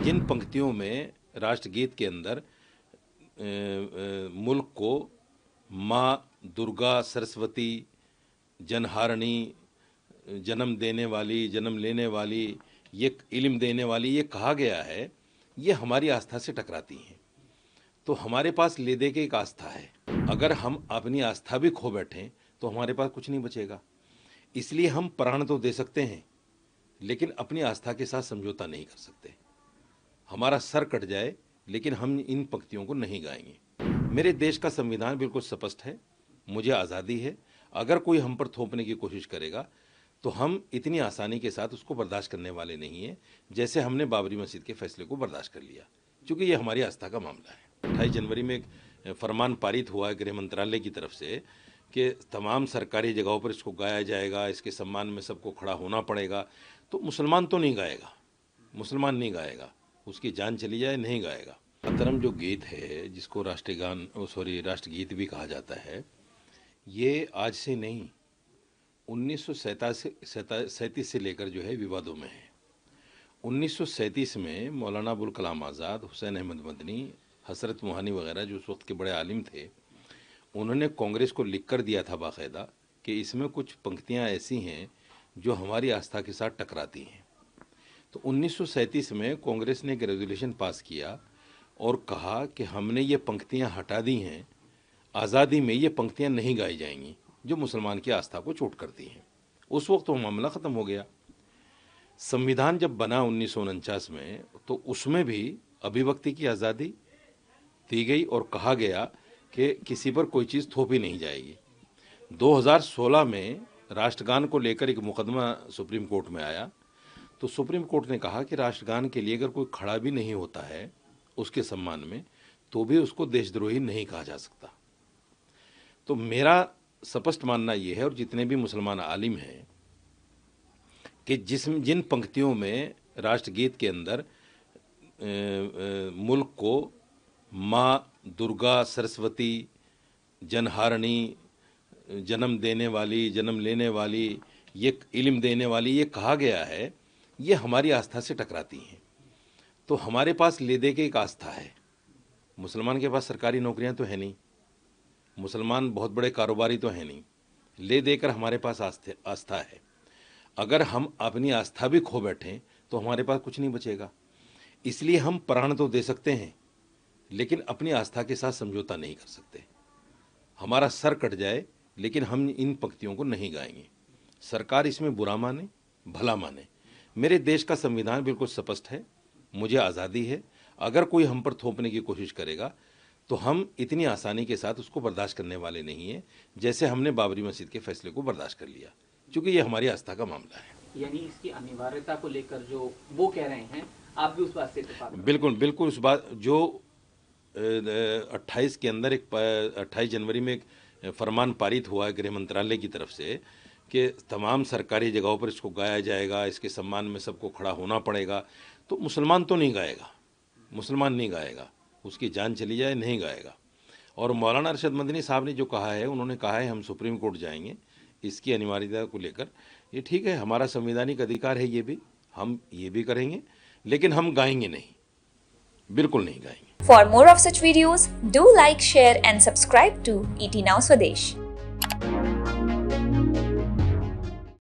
जिन पंक्तियों में राष्ट्रगीत के अंदर मुल्क को माँ दुर्गा सरस्वती जनहारणी जन्म देने वाली जन्म लेने वाली ये इल्म देने वाली ये कहा गया है, ये हमारी आस्था से टकराती हैं। तो हमारे पास ले दे के एक आस्था है, अगर हम अपनी आस्था भी खो बैठें तो हमारे पास कुछ नहीं बचेगा। इसलिए हम प्राण तो दे सकते हैं लेकिन अपनी आस्था के साथ समझौता नहीं कर सकते। हमारा सर कट जाए लेकिन हम इन पंक्तियों को नहीं गाएंगे। मेरे देश का संविधान बिल्कुल स्पष्ट है, मुझे आज़ादी है। अगर कोई हम पर थोपने की कोशिश करेगा तो हम इतनी आसानी के साथ उसको बर्दाश्त करने वाले नहीं हैं, जैसे हमने बाबरी मस्जिद के फैसले को बर्दाश्त कर लिया, क्योंकि ये हमारी आस्था का मामला है। 28 जनवरी में एक फरमान पारित हुआ है गृह मंत्रालय की तरफ से कि तमाम सरकारी जगहों पर इसको गाया जाएगा, इसके सम्मान में सबको खड़ा होना पड़ेगा। तो मुसलमान तो नहीं गाएगा, मुसलमान नहीं गाएगा, उसकी जान चली जाए नहीं गाएगा। मातरम जो गीत है, जिसको राष्ट्रगीत भी कहा जाता है, ये आज से नहीं 1937 से लेकर जो है विवादों में है। 1937 में मौलाना अबुल कलाम आज़ाद, हुसैन अहमद मदनी, हसरत मोहानी वगैरह जो उस वक्त के बड़े आलिम थे, उन्होंने कांग्रेस को लिख कर दिया था बाकायदा कि इसमें कुछ पंक्तियां ऐसी हैं जो हमारी आस्था के साथ टकराती हैं। तो 1937 में कांग्रेस ने एक रेजोल्यूशन पास किया और कहा कि हमने ये पंक्तियां हटा दी हैं, आज़ादी में ये पंक्तियां नहीं गाई जाएंगी जो मुसलमान की आस्था को चोट करती हैं। उस वक्त वो मामला ख़त्म हो गया। संविधान जब बना 1949 में, तो उसमें भी अभिव्यक्ति की आज़ादी दी गई और कहा गया कि किसी पर कोई चीज़ थोपी नहीं जाएगी। 2016 में राष्ट्रगान को लेकर एक मुकदमा सुप्रीम कोर्ट में आया, तो सुप्रीम कोर्ट ने कहा कि राष्ट्रगान के लिए अगर कोई खड़ा भी नहीं होता है उसके सम्मान में, तो भी उसको देशद्रोही नहीं कहा जा सकता। तो मेरा स्पष्ट मानना ये है, और जितने भी मुसलमान आलिम हैं, कि जिन पंक्तियों में राष्ट्रगीत के अंदर मुल्क को माँ दुर्गा सरस्वती जनहारणी जन्म देने वाली जन्म लेने वाली ये इल्म देने वाली ये कहा गया है, ये हमारी आस्था से टकराती हैं। तो हमारे पास ले दे के एक आस्था है। मुसलमान के पास सरकारी नौकरियां तो है नहीं, मुसलमान बहुत बड़े कारोबारी तो है नहीं, ले देकर हमारे पास आस्था है। अगर हम अपनी आस्था भी खो बैठें तो हमारे पास कुछ नहीं बचेगा। इसलिए हम प्राण तो दे सकते हैं लेकिन अपनी आस्था के साथ समझौता नहीं कर सकते। हमारा सर कट जाए लेकिन हम इन पंक्तियों को नहीं गाएंगे। सरकार इसमें बुरा माने भला माने, मेरे देश का संविधान बिल्कुल स्पष्ट है, मुझे आज़ादी है। अगर कोई हम पर थोपने की कोशिश करेगा तो हम इतनी आसानी के साथ उसको बर्दाश्त करने वाले नहीं हैं, जैसे हमने बाबरी मस्जिद के फैसले को बर्दाश्त कर लिया, क्योंकि ये हमारी आस्था का मामला है। यानी इसकी अनिवार्यता को लेकर जो वो कह रहे हैं, आप भी उस बात से इत्तेफाक? बिल्कुल बिल्कुल, उस बात जो 28 के अंदर 28 जनवरी में एक फरमान पारित हुआ है गृह मंत्रालय की तरफ से कि तमाम सरकारी जगहों पर इसको गाया जाएगा, इसके सम्मान में सबको खड़ा होना पड़ेगा। तो मुसलमान तो नहीं गाएगा, मुसलमान नहीं गाएगा, उसकी जान चली जाए नहीं गाएगा। और मौलाना अरशद मदनी साहब ने जो कहा है, उन्होंने कहा है हम सुप्रीम कोर्ट जाएंगे इसकी अनिवार्यता को लेकर। ये ठीक है, हमारा संवैधानिक अधिकार है, ये भी हम ये भी करेंगे, लेकिन हम गाएंगे नहीं, बिल्कुल नहीं गाएंगे। For more of such videos, do like, share and subscribe to ET Now Swadesh.